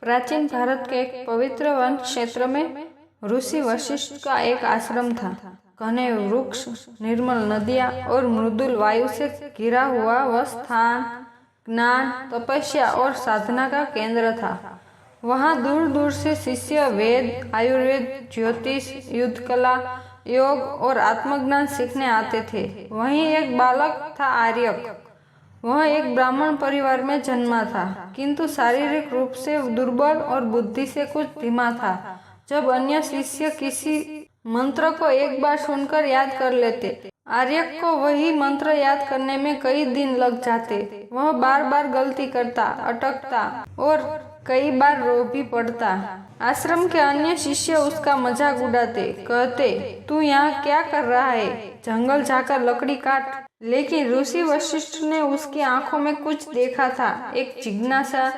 प्राचीन भारत के एक पवित्र वन क्षेत्र में ऋषि वशिष्ठ का एक आश्रम था। घने वृक्ष, निर्मल नदियाँ और मृदुल वायु से घिरा हुआ वह स्थान ज्ञान, तपस्या और साधना का केंद्र था। वहाँ दूर दूर से शिष्य वेद, आयुर्वेद, ज्योतिष, युद्ध कला, योग और आत्मज्ञान सीखने आते थे। वहीं एक बालक था आर्यक। वह एक ब्राह्मण परिवार में जन्मा था, किंतु शारीरिक रूप से दुर्बल और बुद्धि से कुछ धीमा था। जब अन्य शिष्य किसी मंत्र को एक बार सुनकर याद कर लेते, आर्यक को वही मंत्र याद करने में कई दिन लग जाते। वह बार बार गलती करता, अटकता और कई बार रो भी पड़ता। आश्रम के अन्य शिष्य उसका मजाक उड़ाते, कहते, तू यहाँ क्या कर रहा है? जंगल जाकर लकड़ी काट। लेकिन ऋषि वशिष्ठ ने उसकी आंखों में कुछ देखा था, एक जिज्ञासा,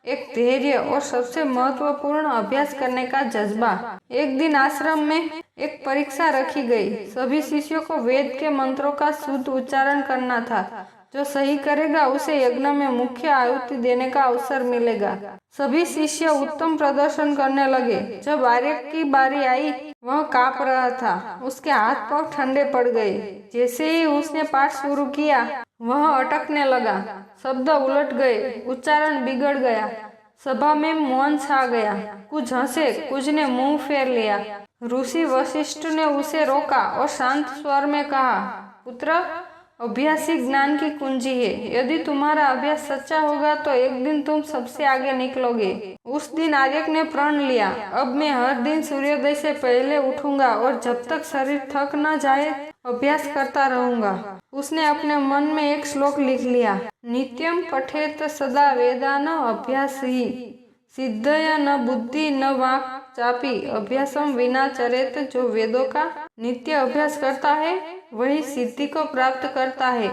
एक धैर्य और सबसे महत्वपूर्ण अभ्यास करने का जज्बा। एक दिन आश्रम में एक परीक्षा रखी गई। सभी शिष्यों को वेद के मंत्रों का शुद्ध उच्चारण करना था। जो सही करेगा उसे यज्ञ में मुख्य आहुति देने का अवसर मिलेगा। सभी शिष्य उत्तम प्रदर्शन करने लगे। जब आर्यक की बारी आई, वह कांप रहा था। उसके हाथ पांव ठंडे पड़ गए। जैसे ही उसने पाठ शुरू किया, वह अटकने लगा। शब्द उलट गए, उच्चारण बिगड़ गया। सभा में मौन छा गया। कुछ हंसे, कुछ ने मुंह फेर लिया। ऋषि वशिष्ठ ने उसे रोका और शांत स्वर में कहा, पुत्र, अभ्यास ही ज्ञान की कुंजी है। यदि तुम्हारा अभ्यास सच्चा होगा तो एक दिन तुम सबसे आगे निकलोगे। उस दिन आर्यक ने प्रण लिया, अब मैं हर दिन सूर्योदय से पहले उठूंगा और जब तक शरीर थक न जाए अभ्यास करता रहूंगा। उसने अपने मन में एक श्लोक लिख लिया, नित्यम पठेत सदा वेदान अभ्यास ही सिद्धया न बुद्धि न वाक् चापी अभ्यासम विना चरेत। जो वेदों का नित्य अभ्यास करता है वही सिद्धि को प्राप्त करता है।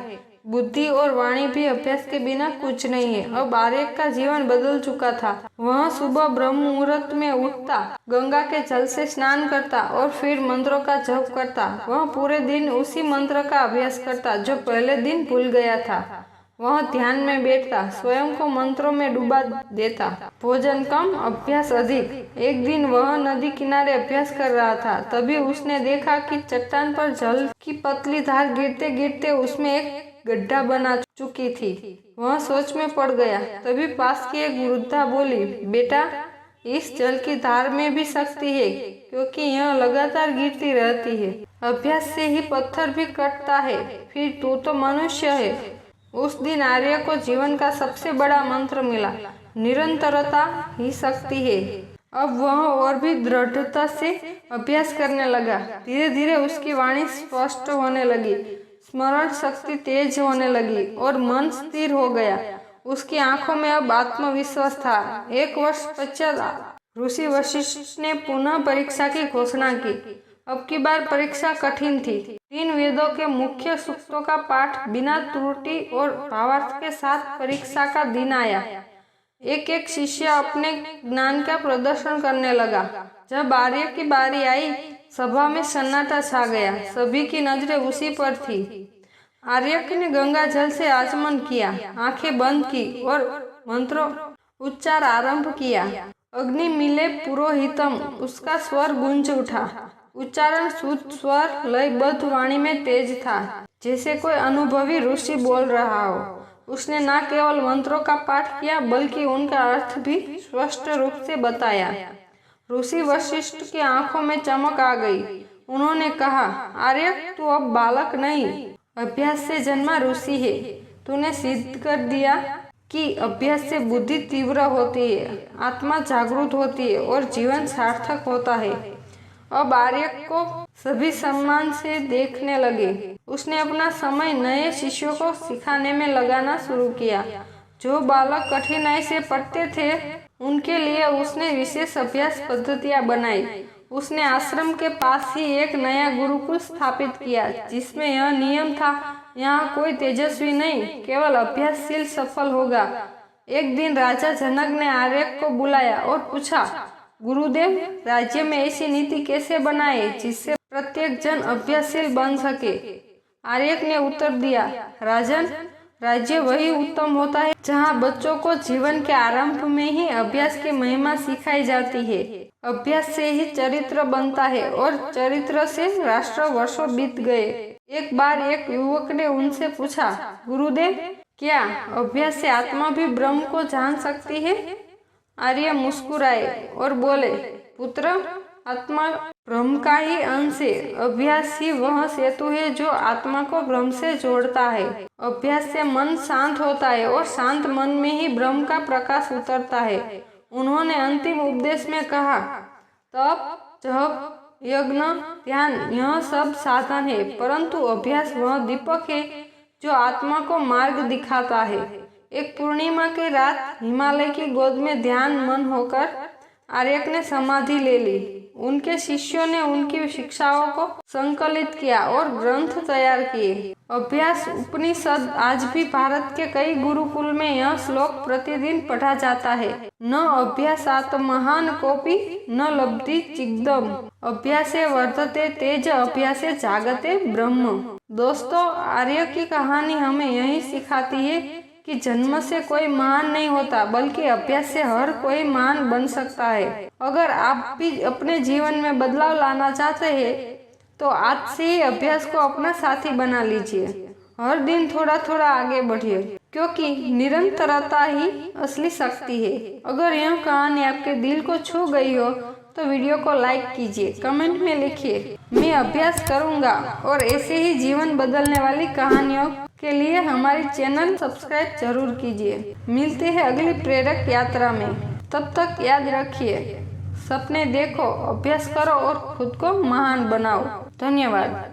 बुद्धि और वाणी भी अभ्यास के बिना कुछ नहीं है। अब आर्यक का जीवन बदल चुका था। वह सुबह ब्रह्म मुहूर्त में उठता, गंगा के जल से स्नान करता और फिर मंत्रों का जप करता। वह पूरे दिन उसी मंत्र का अभ्यास करता जो पहले दिन भूल गया था। वह ध्यान में बैठता, स्वयं को मंत्रों में डुबा देता। भोजन कम, अभ्यास अधिक। एक दिन वह नदी किनारे अभ्यास कर रहा था। तभी उसने देखा कि चट्टान पर जल की पतली धार गिरते गिरते उसमें एक गड्ढा बना चुकी थी। वह सोच में पड़ गया। तभी पास की एक वृद्धा बोली, बेटा, इस जल की धार में भी शक्ति है, क्योंकि यह लगातार गिरती रहती है। अभ्यास से ही पत्थर भी कटता है। फिर तू तो मनुष्य है। उस दिन आर्य को जीवन का सबसे बड़ा मंत्र मिला, निरंतरता ही शक्ति है। अब वह और भी दृढ़ता से अभ्यास करने लगा। धीरे धीरे उसकी वाणी स्पष्ट होने लगी, स्मरण शक्ति तेज होने लगी और मन स्थिर हो गया। उसकी आंखों में अब आत्मविश्वास था। 1 वर्ष पश्चात ऋषि वशिष्ठ ने पुनः परीक्षा की घोषणा की। अब की बार परीक्षा कठिन थी। 3 वेदों के मुख्य सूक्तों का पाठ बिना त्रुटि और भावार्थ के साथ परीक्षा का दिन आया। एक एक शिष्य अपने ज्ञान का प्रदर्शन करने लगा। जब आर्य की बारी आई, सभा में सन्नाटा छा गया। सभी की नजरें उसी पर थी। आर्यक ने गंगा जल से आचमन किया, आंखें बंद की और मंत्रों उच्चार आरंभ किया। अग्नि मिले पुरोहितम, उसका स्वर गूंज उठा। उच्चारण शुद्ध स्वर लयबद्ध वाणी में तेज था, जैसे कोई अनुभवी ऋषि बोल रहा हो। उसने न केवल मंत्रों का पाठ किया बल्कि उनका अर्थ भी स्पष्ट रूप से बताया। ऋषि वशिष्ठ की आंखों में चमक आ गई। उन्होंने कहा, आर्यक, तू अब बालक नहीं, अभ्यास से जन्मा ऋषि है। तूने सिद्ध कर दिया कि अभ्यास से बुद्धि तीव्र होती है, आत्मा जागृत होती है और जीवन सार्थक होता है। अब आर्यक को सभी सम्मान से देखने लगे। उसने अपना समय नए शिष्यों को सिखाने में लगाना शुरू किया। जो बालक कठिनाई से पढ़ते थे, उनके लिए उसने विशेष अभ्यास पद्धतियां बनाई। उसने आश्रम के पास ही एक नया गुरुकुल स्थापित किया, जिसमें यह नियम था, यहाँ कोई तेजस्वी नहीं, केवल अभ्यासशील सफल होगा। एक दिन राजा जनक ने आर्यक को बुलाया और पूछा, गुरुदेव, राज्य में ऐसी नीति कैसे बनाए जिससे प्रत्येक जन अभ्यासशील बन सके? आर्यक ने उत्तर दिया, राजन, राज्य वही उत्तम होता है जहाँ बच्चों को जीवन के आरंभ में ही अभ्यास की महिमा सिखाई जाती है। अभ्यास से ही चरित्र बनता है और चरित्र से राष्ट्र वर्षों बीत गए। एक बार एक युवक ने उनसे पूछा, गुरुदेव, क्या अभ्यास से आत्मा भी ब्रह्म को जान सकती है? आर्य मुस्कुराए और बोले, पुत्र, आत्मा ब्रह्म का ही अंश है। अभ्यास ही वह सेतु है जो आत्मा को ब्रह्म से जोड़ता है। अभ्यास से मन शांत होता है और शांत मन में ही ब्रह्म का प्रकाश उतरता है। उन्होंने अंतिम उपदेश में कहा, तप, जप, यज्ञ, ध्यान, यह सब साधन है, परंतु अभ्यास वह दीपक है जो आत्मा को मार्ग दिखाता है। एक पूर्णिमा की रात हिमालय की गोद में ध्यान मन होकर आर्यक ने समाधि ले ली। उनके शिष्यों ने उनकी शिक्षाओं को संकलित किया और ग्रंथ तैयार किए। अभ्यास उपनिषद आज भी भारत के कई गुरुकुल में यह श्लोक प्रतिदिन पढ़ा जाता है। न अभ्यासात् महान् कोपि न लब्धि चिद्दम्, अभ्यासे वर्धते तेज अभ्यासे जागते ब्रह्म। दोस्तों, आर्य की कहानी हमें यही सिखाती है कि जन्म से कोई महान नहीं होता, बल्कि अभ्यास से हर कोई महान बन सकता है। अगर आप भी अपने जीवन में बदलाव लाना चाहते हैं तो आज से ही अभ्यास को अपना साथी बना लीजिए। हर दिन थोड़ा थोड़ा आगे बढ़िए, क्योंकि निरंतरता ही असली शक्ति है। अगर यह कहानी आपके दिल को छू गई हो तो वीडियो को लाइक कीजिए, कमेंट में लिखिए, मैं अभ्यास करूंगा। और ऐसे ही जीवन बदलने वाली कहानियों के लिए हमारी चैनल सब्सक्राइब जरूर कीजिए। मिलते हैं अगली प्रेरक यात्रा में। तब तक याद रखिए, सपने देखो, अभ्यास करो और खुद को महान बनाओ। धन्यवाद।